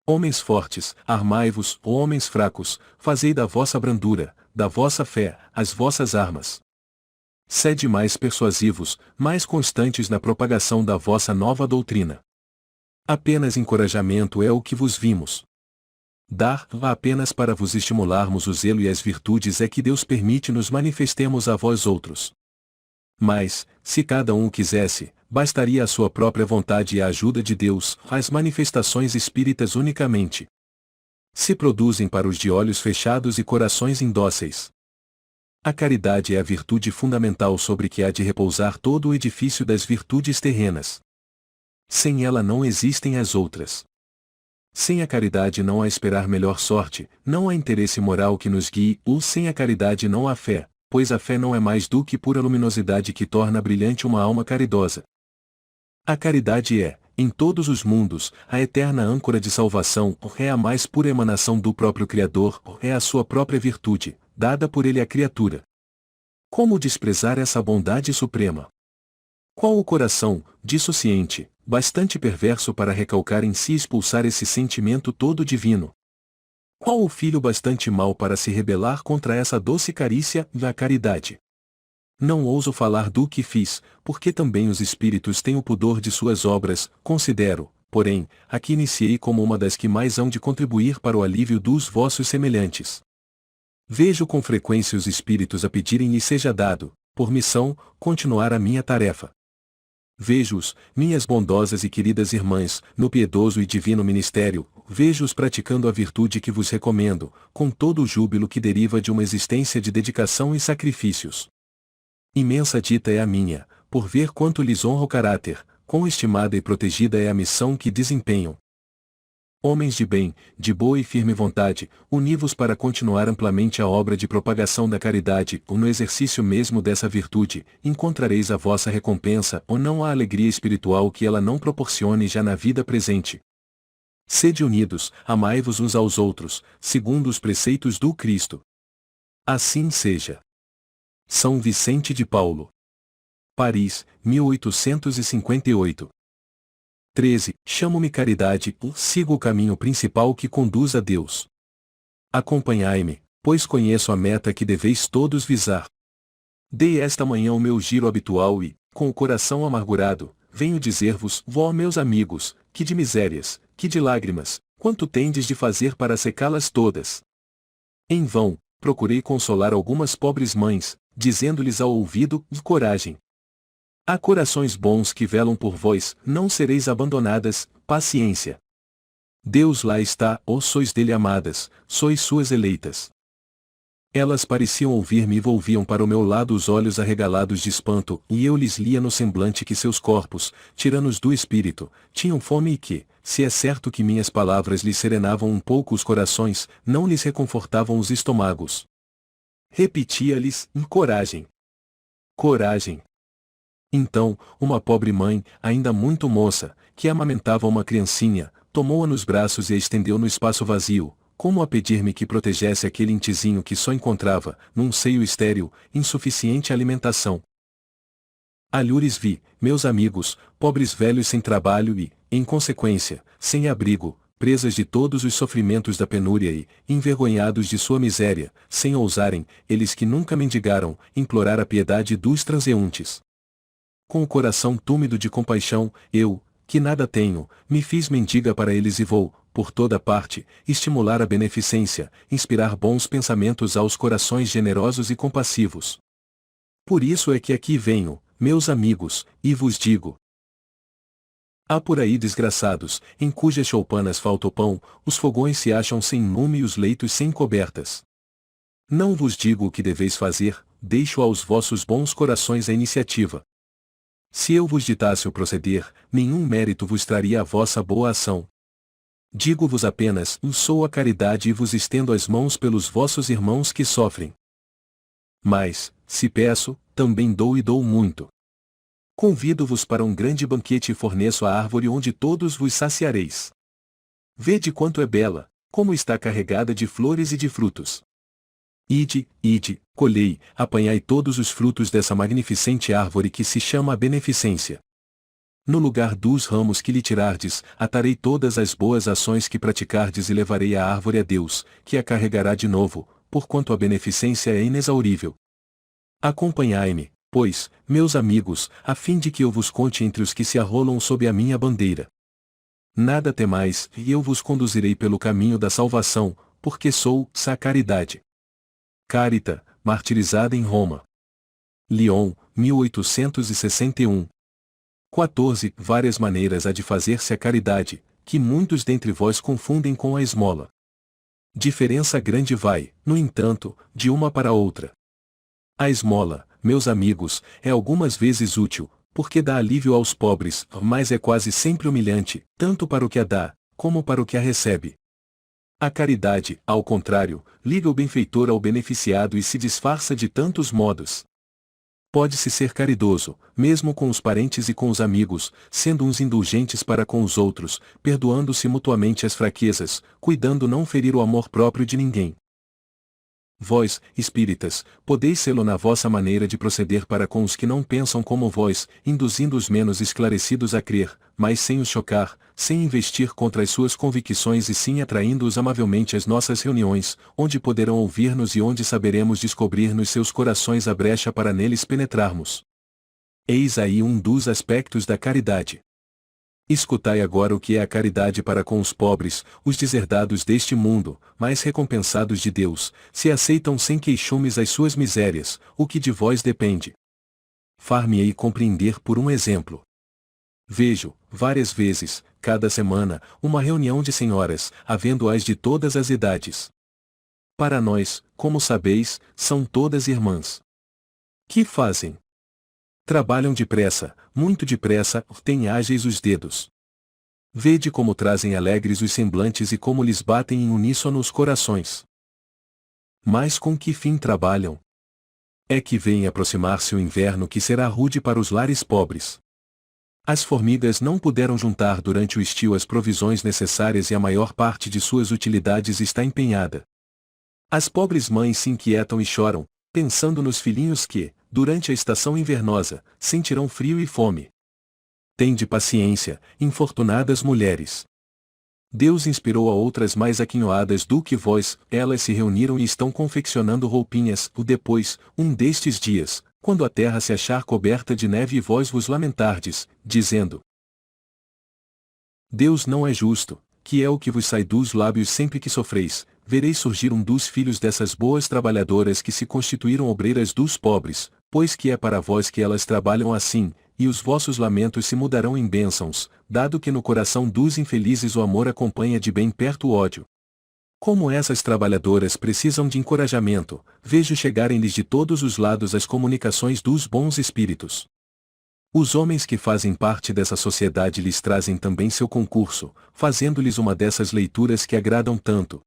Homens fortes, armai-vos, homens fracos, fazei da vossa brandura, da vossa fé, as vossas armas. Sede mais persuasivos, mais constantes na propagação da vossa nova doutrina. Apenas encorajamento é o que vos vimos dar, apenas para vos estimularmos o zelo e as virtudes é que Deus permite nos manifestemos a vós outros. Mas, se cada um o quisesse, bastaria a sua própria vontade e a ajuda de Deus, as manifestações espíritas unicamente se produzem para os de olhos fechados e corações indóceis. A caridade é a virtude fundamental sobre que há de repousar todo o edifício das virtudes terrenas. Sem ela não existem as outras. Sem a caridade não há esperar melhor sorte, não há interesse moral que nos guie, ou sem a caridade não há fé, pois a fé não é mais do que pura luminosidade que torna brilhante uma alma caridosa. A caridade é, em todos os mundos, a eterna âncora de salvação, é a mais pura emanação do próprio Criador, é a sua própria virtude, dada por ele à criatura. Como desprezar essa bondade suprema? Qual o coração, dissociente, bastante perverso para recalcar em si e expulsar esse sentimento todo divino? Qual o filho bastante mau para se rebelar contra essa doce carícia da caridade? Não ouso falar do que fiz, porque também os espíritos têm o pudor de suas obras, considero, porém, a que iniciei como uma das que mais hão de contribuir para o alívio dos vossos semelhantes. Vejo com frequência os espíritos a pedirem-lhe seja dado, por missão, continuar a minha tarefa. Vejo-os, minhas bondosas e queridas irmãs, no piedoso e divino ministério, vejo-os praticando a virtude que vos recomendo, com todo o júbilo que deriva de uma existência de dedicação e sacrifícios. Imensa dita é a minha, por ver quanto lhes honra o caráter, quão estimada e protegida é a missão que desempenham. Homens de bem, de boa e firme vontade, uni-vos para continuar amplamente a obra de propagação da caridade, ou no exercício mesmo dessa virtude, encontrareis a vossa recompensa, ou não há alegria espiritual que ela não proporcione já na vida presente. Sede unidos, amai-vos uns aos outros, segundo os preceitos do Cristo. Assim seja. São Vicente de Paulo. Paris, 1858. 13. Chamo-me caridade, sigo o caminho principal que conduz a Deus. Acompanhai-me, pois conheço a meta que deveis todos visar. Dei esta manhã o meu giro habitual e, com o coração amargurado, venho dizer-vos, vó meus amigos, que de misérias, que de lágrimas, quanto tendes de fazer para secá-las todas. Em vão, procurei consolar algumas pobres mães, dizendo-lhes ao ouvido, coragem. Há corações bons que velam por vós, não sereis abandonadas, paciência. Deus lá está, ó sois dele amadas, sois suas eleitas. Elas pareciam ouvir-me e volviam para o meu lado os olhos arregalados de espanto, e eu lhes lia no semblante que seus corpos, tiranos do espírito, tinham fome e que, se é certo que minhas palavras lhes serenavam um pouco os corações, não lhes reconfortavam os estômagos. Repetia-lhes, coragem. Coragem. Então, uma pobre mãe, ainda muito moça, que amamentava uma criancinha, tomou-a nos braços e a estendeu no espaço vazio, como a pedir-me que protegesse aquele intizinho que só encontrava, num seio estéril, insuficiente alimentação. Alhures vi, meus amigos, pobres velhos sem trabalho e, em consequência, sem abrigo, presas de todos os sofrimentos da penúria e, envergonhados de sua miséria, sem ousarem, eles que nunca mendigaram, implorar a piedade dos transeuntes. Com o coração túmido de compaixão, eu, que nada tenho, me fiz mendiga para eles e vou, por toda parte, estimular a beneficência, inspirar bons pensamentos aos corações generosos e compassivos. Por isso é que aqui venho, meus amigos, e vos digo: há por aí desgraçados, em cujas choupanas falta o pão, os fogões se acham sem lume e os leitos sem cobertas. Não vos digo o que deveis fazer, deixo aos vossos bons corações a iniciativa. Se eu vos ditasse o proceder, nenhum mérito vos traria a vossa boa ação. Digo-vos apenas, sou a caridade e vos estendo as mãos pelos vossos irmãos que sofrem. Mas, se peço, também dou e dou muito. Convido-vos para um grande banquete e forneço a árvore onde todos vos saciareis. Vede quanto é bela, como está carregada de flores e de frutos. Ide, colhei, apanhai todos os frutos dessa magnificente árvore que se chama a beneficência. No lugar dos ramos que lhe tirardes, atarei todas as boas ações que praticardes e levarei a árvore a Deus, que a carregará de novo, porquanto a beneficência é inexaurível. Acompanhai-me, pois, meus amigos, a fim de que eu vos conte entre os que se arrolam sob a minha bandeira. Nada temais, e eu vos conduzirei pelo caminho da salvação, porque sou a caridade. Carita, martirizada em Roma. Lyon, 1861. 14. Várias maneiras há de fazer-se a caridade, que muitos dentre vós confundem com a esmola. Diferença grande vai, no entanto, de uma para outra. A esmola, meus amigos, é algumas vezes útil, porque dá alívio aos pobres, mas é quase sempre humilhante, tanto para o que a dá, como para o que a recebe. A caridade, ao contrário, liga o benfeitor ao beneficiado e se disfarça de tantos modos. Pode-se ser caridoso, mesmo com os parentes e com os amigos, sendo uns indulgentes para com os outros, perdoando-se mutuamente as fraquezas, cuidando não ferir o amor próprio de ninguém. Vós, espíritas, podeis sê-lo na vossa maneira de proceder para com os que não pensam como vós, induzindo os menos esclarecidos a crer, mas sem os chocar, sem investir contra as suas convicções e sim atraindo-os amavelmente às nossas reuniões, onde poderão ouvir-nos e onde saberemos descobrir nos seus corações a brecha para neles penetrarmos. Eis aí um dos aspectos da caridade. Escutai agora o que é a caridade para com os pobres, os deserdados deste mundo, mais recompensados de Deus, se aceitam sem queixumes as suas misérias, o que de vós depende. Far-me-ei compreender por um exemplo. Vejo, várias vezes, cada semana, uma reunião de senhoras, havendo-as de todas as idades. Para nós, como sabeis, são todas irmãs. Que fazem? Trabalham depressa, muito depressa, têm ágeis os dedos. Vede como trazem alegres os semblantes e como lhes batem em uníssono os corações. Mas com que fim trabalham? É que vem aproximar-se o inverno que será rude para os lares pobres. As formigas não puderam juntar durante o estio as provisões necessárias e a maior parte de suas utilidades está empenhada. As pobres mães se inquietam e choram, pensando nos filhinhos que, durante a estação invernosa, sentirão frio e fome. Tende paciência, infortunadas mulheres. Deus inspirou a outras mais aquinhoadas do que vós, elas se reuniram e estão confeccionando roupinhas, depois, um destes dias, quando a terra se achar coberta de neve e vós vos lamentardes, dizendo: Deus não é justo, que é o que vos sai dos lábios sempre que sofreis, vereis surgir um dos filhos dessas boas trabalhadoras que se constituíram obreiras dos pobres, pois que é para vós que elas trabalham assim, e os vossos lamentos se mudarão em bênçãos, dado que no coração dos infelizes o amor acompanha de bem perto o ódio. Como essas trabalhadoras precisam de encorajamento, vejo chegarem-lhes de todos os lados as comunicações dos bons espíritos. Os homens que fazem parte dessa sociedade lhes trazem também seu concurso, fazendo-lhes uma dessas leituras que agradam tanto.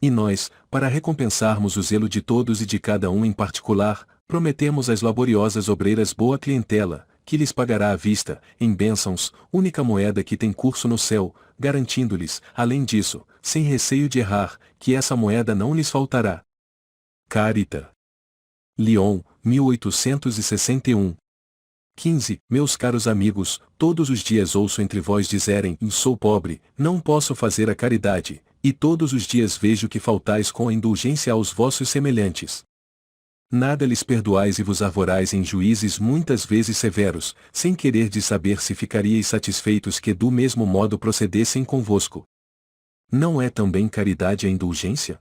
E nós, para recompensarmos o zelo de todos e de cada um em particular, prometemos às laboriosas obreiras boa clientela, que lhes pagará à vista, em bênçãos, única moeda que tem curso no céu, garantindo-lhes, além disso, sem receio de errar, que essa moeda não lhes faltará. Carita. Lyon, 1861. 15. Meus caros amigos, todos os dias ouço entre vós dizerem: sou pobre, não posso fazer a caridade, e todos os dias vejo que faltais com a indulgência aos vossos semelhantes. Nada lhes perdoais e vos arvorais em juízes muitas vezes severos, sem querer de saber se ficaríeis satisfeitos que do mesmo modo procedessem convosco. Não é também caridade a indulgência?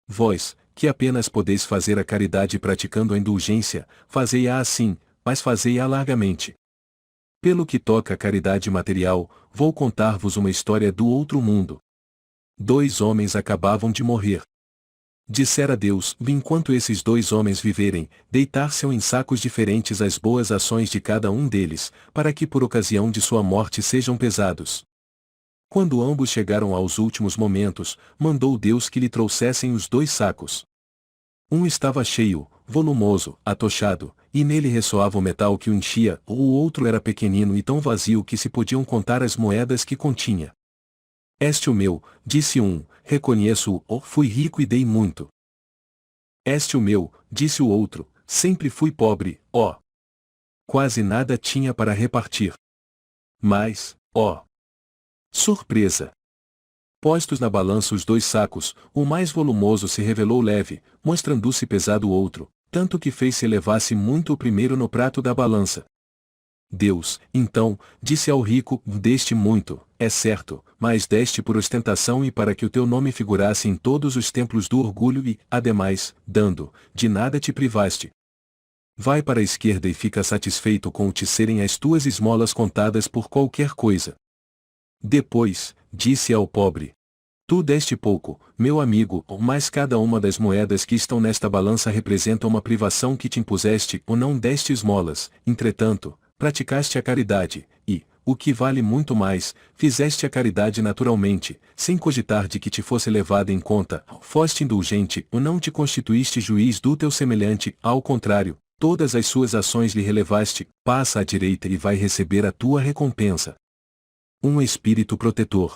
Vós, que apenas podeis fazer a caridade praticando a indulgência, fazei-a assim, mas fazei-a largamente. Pelo que toca à caridade material, vou contar-vos uma história do outro mundo. 2 homens acabavam de morrer. Dissera Deus, enquanto esses 2 homens viverem, deitar-se-ão em sacos diferentes as boas ações de cada um deles, para que por ocasião de sua morte sejam pesados. Quando ambos chegaram aos últimos momentos, mandou Deus que lhe trouxessem os 2 sacos. Um estava cheio, volumoso, atochado, e nele ressoava o metal que o enchia, o outro era pequenino e tão vazio que se podiam contar as moedas que continha. Este o meu, disse um, reconheço-o, fui rico e dei muito. Este o meu, disse o outro, sempre fui pobre, ó. Quase nada tinha para repartir. Mas, ó, surpresa! Postos na balança os 2 sacos, o mais volumoso se revelou leve, mostrando-se pesado o outro, tanto que fez-se elevasse muito o primeiro no prato da balança. Deus, então, disse ao rico: deste muito, é certo, mas deste por ostentação e para que o teu nome figurasse em todos os templos do orgulho e, ademais, dando, de nada te privaste. Vai para a esquerda e fica satisfeito com o te serem as tuas esmolas contadas por qualquer coisa. Depois, disse ao pobre: tu deste pouco, meu amigo, mas cada uma das moedas que estão nesta balança representa uma privação que te impuseste ou não deste esmolas, entretanto, praticaste a caridade, e, o que vale muito mais, fizeste a caridade naturalmente, sem cogitar de que te fosse levada em conta, foste indulgente ou não te constituíste juiz do teu semelhante, ao contrário, todas as suas ações lhe relevaste, passa à direita e vai receber a tua recompensa. Um espírito protetor.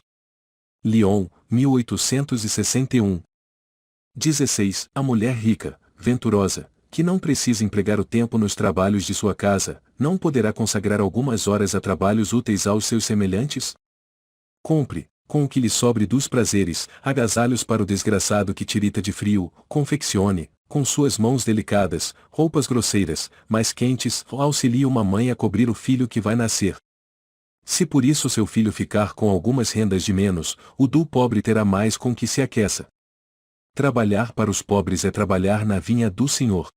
Lyon, 1861. 16. A mulher rica, venturosa, que não precisa empregar o tempo nos trabalhos de sua casa, não poderá consagrar algumas horas a trabalhos úteis aos seus semelhantes? Compre, com o que lhe sobre dos prazeres, agasalhos para o desgraçado que tirita de frio, confeccione, com suas mãos delicadas, roupas grosseiras, mas quentes, auxilie uma mãe a cobrir o filho que vai nascer. Se por isso seu filho ficar com algumas rendas de menos, o do pobre terá mais com que se aqueça. Trabalhar para os pobres é trabalhar na vinha do Senhor.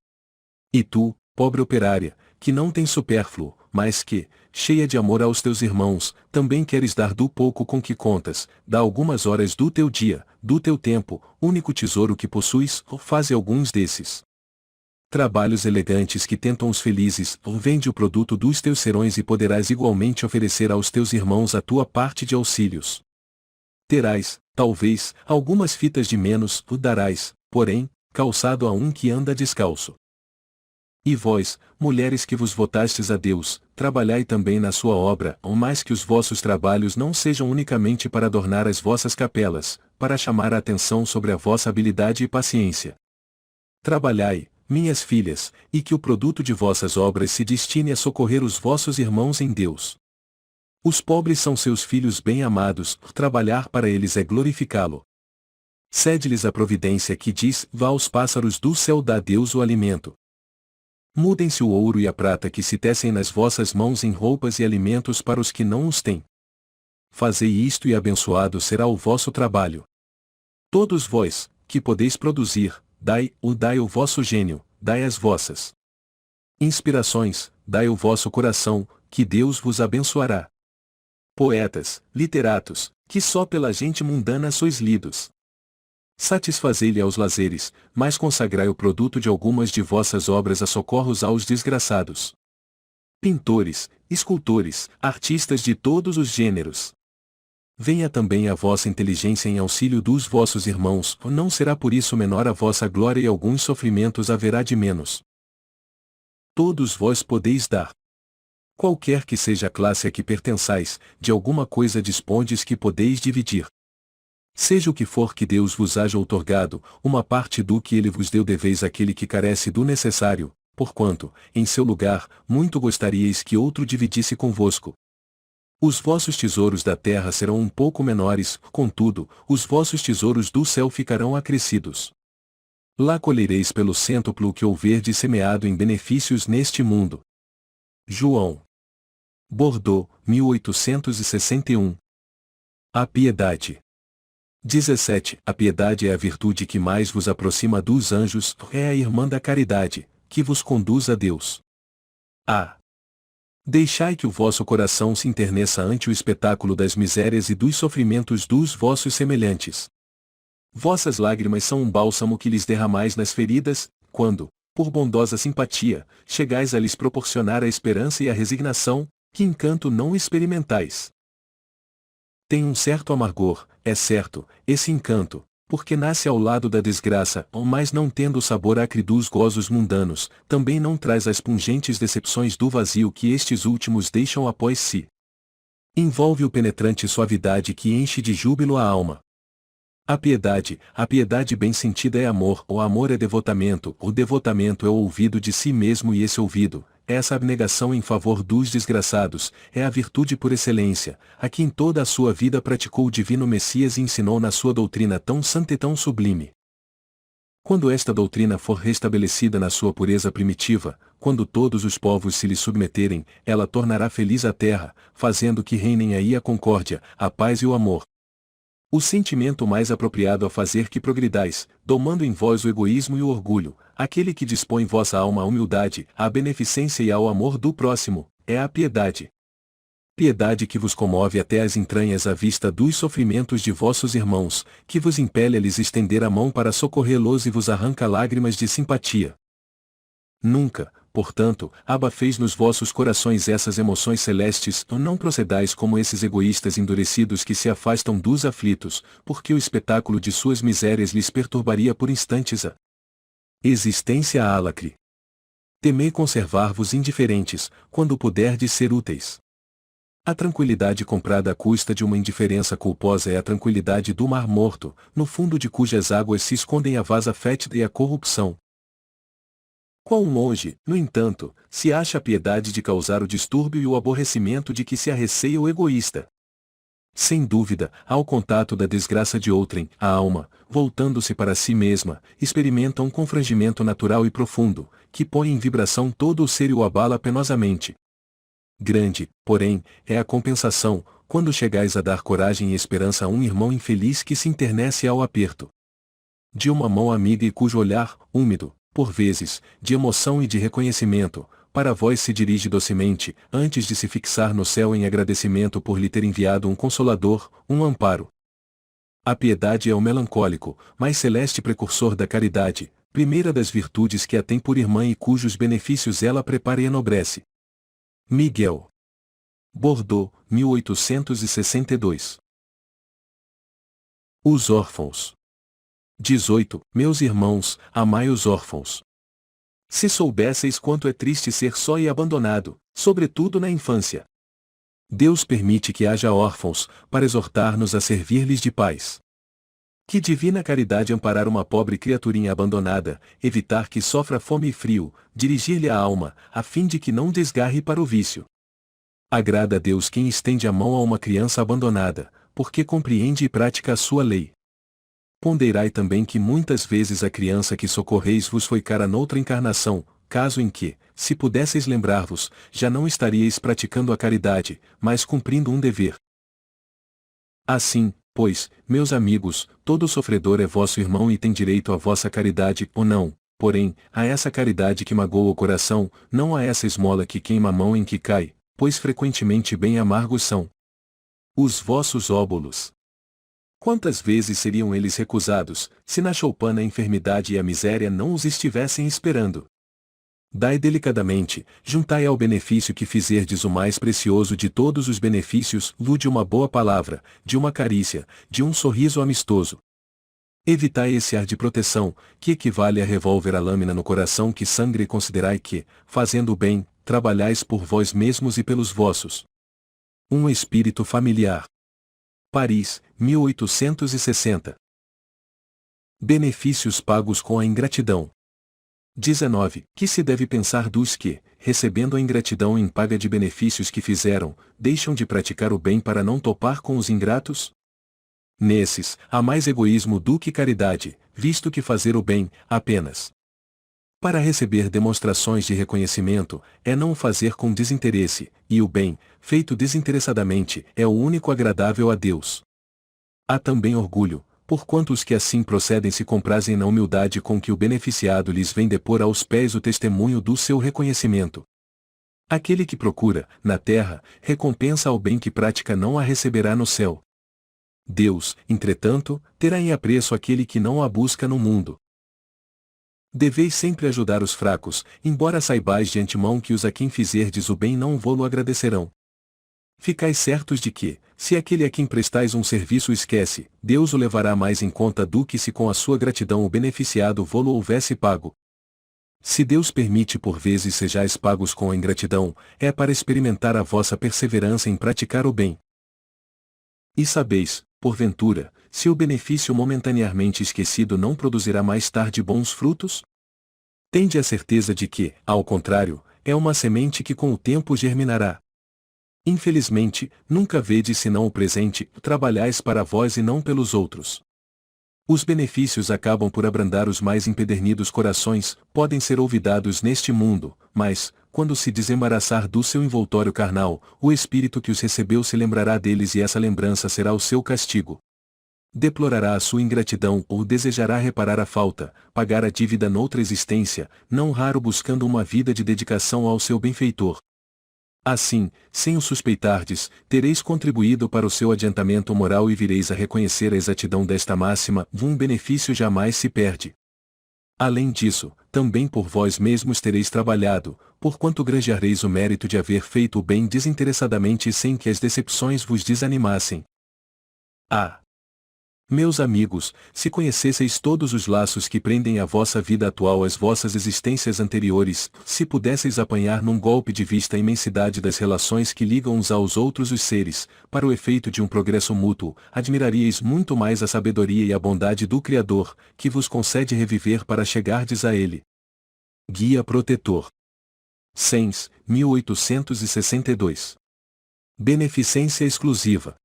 E tu, pobre operária, que não tens supérfluo, mas que, cheia de amor aos teus irmãos, também queres dar do pouco com que contas, dá algumas horas do teu dia, do teu tempo, único tesouro que possuis, ou faze alguns desses trabalhos elegantes que tentam os felizes, ou vende o produto dos teus serões e poderás igualmente oferecer aos teus irmãos a tua parte de auxílios. Terás, talvez, algumas fitas de menos, o darás, porém, calçado a um que anda descalço. E vós, mulheres que vos votastes a Deus, trabalhai também na sua obra, ou mais que os vossos trabalhos não sejam unicamente para adornar as vossas capelas, para chamar a atenção sobre a vossa habilidade e paciência. Trabalhai, minhas filhas, e que o produto de vossas obras se destine a socorrer os vossos irmãos em Deus. Os pobres são seus filhos bem-amados, trabalhar para eles é glorificá-lo. Cede-lhes a providência que diz: vá aos pássaros do céu, dá a Deus o alimento. Mudem-se o ouro e a prata que se tecem nas vossas mãos em roupas e alimentos para os que não os têm. Fazei isto e abençoado será o vosso trabalho. Todos vós, que podeis produzir, dai o vosso gênio, dai as vossas inspirações, dai o vosso coração, que Deus vos abençoará. Poetas, literatos, que só pela gente mundana sois lidos. Satisfazei-lhe aos lazeres, mas consagrai o produto de algumas de vossas obras a socorros aos desgraçados. Pintores, escultores, artistas de todos os gêneros. Venha também a vossa inteligência em auxílio dos vossos irmãos, não será por isso menor a vossa glória e alguns sofrimentos haverá de menos. Todos vós podeis dar. Qualquer que seja a classe a que pertençais, de alguma coisa dispondes que podeis dividir. Seja o que for que Deus vos haja outorgado, uma parte do que ele vos deu deveis àquele que carece do necessário, porquanto, em seu lugar, muito gostaríeis que outro dividisse convosco. Os vossos tesouros da terra serão um pouco menores, contudo, os vossos tesouros do céu ficarão acrescidos. Lá colhereis pelo cêntuplo o que houverdes semeado em benefícios neste mundo. João. Bordeaux, 1861. A piedade. 17. A piedade é a virtude que mais vos aproxima dos anjos, é a irmã da caridade, que vos conduz a Deus. A. Deixai que o vosso coração se enterneça ante o espetáculo das misérias e dos sofrimentos dos vossos semelhantes. Vossas lágrimas são um bálsamo que lhes derramais nas feridas, quando, por bondosa simpatia, chegais a lhes proporcionar a esperança e a resignação, que encanto não experimentais. Tem um certo amargor, é certo, esse encanto, porque nasce ao lado da desgraça, mas não tendo o sabor acre dos gozos mundanos, também não traz as pungentes decepções do vazio que estes últimos deixam após si. Envolve-o penetrante suavidade que enche de júbilo a alma. A piedade bem sentida é amor, o amor é devotamento, o devotamento é o ouvido de si mesmo e esse ouvido, essa abnegação em favor dos desgraçados, é a virtude por excelência, a que em toda a sua vida praticou o divino Messias e ensinou na sua doutrina tão santa e tão sublime. Quando esta doutrina for restabelecida na sua pureza primitiva, quando todos os povos se lhe submeterem, ela tornará feliz a terra, fazendo que reinem aí a concórdia, a paz e o amor. O sentimento mais apropriado a fazer que progridais, domando em vós o egoísmo e o orgulho, aquele que dispõe vossa alma à humildade, à beneficência e ao amor do próximo, é a piedade. Piedade que vos comove até as entranhas à vista dos sofrimentos de vossos irmãos, que vos impele a lhes estender a mão para socorrê-los e vos arranca lágrimas de simpatia. Nunca, portanto, abafeis nos vossos corações essas emoções celestes, não procedais como esses egoístas endurecidos que se afastam dos aflitos, porque o espetáculo de suas misérias lhes perturbaria por instantes a existência álacre. Temei conservar-vos indiferentes, quando puderdes ser úteis. A tranquilidade comprada à custa de uma indiferença culposa é a tranquilidade do mar morto, no fundo de cujas águas se escondem a vasa fétida e a corrupção. Quão longe, no entanto, se acha a piedade de causar o distúrbio e o aborrecimento de que se arreceia o egoísta. Sem dúvida, ao contato da desgraça de outrem, a alma, voltando-se para si mesma, experimenta um confrangimento natural e profundo, que põe em vibração todo o ser e o abala penosamente. Grande, porém, é a compensação, quando chegais a dar coragem e esperança a um irmão infeliz que se internece ao aperto de uma mão amiga e cujo olhar, úmido, por vezes, de emoção e de reconhecimento, para vós se dirige docemente, antes de se fixar no céu em agradecimento por lhe ter enviado um consolador, um amparo. A piedade é o melancólico, mais celeste precursor da caridade, primeira das virtudes que a tem por irmã e cujos benefícios ela prepara e enobrece. Miguel. Bordeaux, 1862. Os órfãos. 18. Meus irmãos, amai os órfãos. Se soubesseis quanto é triste ser só e abandonado, sobretudo na infância. Deus permite que haja órfãos, para exortar-nos a servir-lhes de pais. Que divina caridade amparar uma pobre criaturinha abandonada, evitar que sofra fome e frio, dirigir-lhe a alma, a fim de que não desgarre para o vício. Agrada a Deus quem estende a mão a uma criança abandonada, porque compreende e pratica a sua lei. Ponderai também que muitas vezes a criança que socorreis vos foi cara noutra encarnação, caso em que, se pudesseis lembrar-vos, já não estaríeis praticando a caridade, mas cumprindo um dever. Assim, pois, meus amigos, todo sofredor é vosso irmão e tem direito à vossa caridade, ou não, porém, a essa caridade que magoa o coração, não a essa esmola que queima a mão em que cai, pois frequentemente bem amargos são os vossos óbolos. Quantas vezes seriam eles recusados, se na choupana a enfermidade e a miséria não os estivessem esperando? Dai delicadamente, juntai ao benefício que fizerdes o mais precioso de todos os benefícios, de uma boa palavra, de uma carícia, de um sorriso amistoso. Evitai esse ar de proteção, que equivale a revólver a lâmina no coração que sangre e considerai que, fazendo o bem, trabalhais por vós mesmos e pelos vossos. Um espírito familiar. Paris, 1860. Benefícios pagos com a ingratidão. 19. Que se deve pensar dos que, recebendo a ingratidão em paga de benefícios que fizeram, deixam de praticar o bem para não topar com os ingratos? Nesses, há mais egoísmo do que caridade, visto que fazer o bem, apenas para receber demonstrações de reconhecimento, é não o fazer com desinteresse, e o bem, feito desinteressadamente, é o único agradável a Deus. Há também orgulho, porquanto os que assim procedem se comprazem na humildade com que o beneficiado lhes vem depor aos pés o testemunho do seu reconhecimento. Aquele que procura, na terra, recompensa ao bem que pratica não a receberá no céu. Deus, entretanto, terá em apreço aquele que não a busca no mundo. Deveis sempre ajudar os fracos, embora saibais de antemão que os a quem fizerdes o bem não vô-lo agradecerão. Ficais certos de que, se aquele a quem prestais um serviço esquece, Deus o levará mais em conta do que se com a sua gratidão o beneficiado vô-lo houvesse pago. Se Deus permite por vezes sejais pagos com a ingratidão, é para experimentar a vossa perseverança em praticar o bem. E sabeis, porventura, se o benefício momentaneamente esquecido não produzirá mais tarde bons frutos? Tende a certeza de que, ao contrário, é uma semente que com o tempo germinará. Infelizmente, nunca vedes senão o presente, trabalhais para vós e não pelos outros. Os benefícios acabam por abrandar os mais empedernidos corações, podem ser olvidados neste mundo, mas, quando se desembaraçar do seu envoltório carnal, o espírito que os recebeu se lembrará deles e essa lembrança será o seu castigo. Deplorará a sua ingratidão ou desejará reparar a falta, pagar a dívida noutra existência, não raro buscando uma vida de dedicação ao seu benfeitor. Assim, sem o suspeitardes, tereis contribuído para o seu adiantamento moral e vireis a reconhecer a exatidão desta máxima, um benefício jamais se perde. Além disso, também por vós mesmos tereis trabalhado, porquanto granjeareis o mérito de haver feito o bem desinteressadamente e sem que as decepções vos desanimassem. Meus amigos, se conhecesseis todos os laços que prendem a vossa vida atual às vossas existências anteriores, se pudesseis apanhar num golpe de vista a imensidade das relações que ligam uns aos outros os seres, para o efeito de um progresso mútuo, admiraríeis muito mais a sabedoria e a bondade do Criador, que vos concede reviver para chegardes a Ele. Guia Protetor. Sens, 1862. Beneficência exclusiva.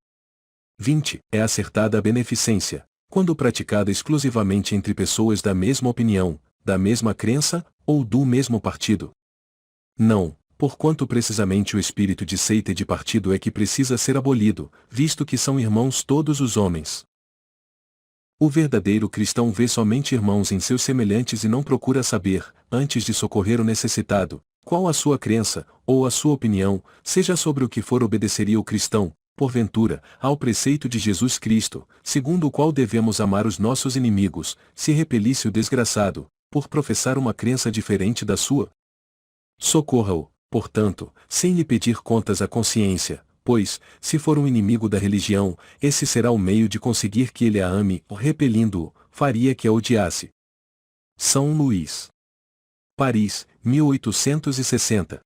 20. É acertada a beneficência, quando praticada exclusivamente entre pessoas da mesma opinião, da mesma crença, ou do mesmo partido. Não, porquanto precisamente o espírito de seita e de partido é que precisa ser abolido, visto que são irmãos todos os homens. O verdadeiro cristão vê somente irmãos em seus semelhantes e não procura saber, antes de socorrer o necessitado, qual a sua crença, ou a sua opinião, seja sobre o que for obedeceria o cristão, porventura, ao preceito de Jesus Cristo, segundo o qual devemos amar os nossos inimigos, se repelisse o desgraçado, por professar uma crença diferente da sua? Socorra-o, portanto, sem lhe pedir contas à consciência, pois, se for um inimigo da religião, esse será o meio de conseguir que ele a ame, repelindo-o, faria que a odiasse. São Luís. Paris, 1860.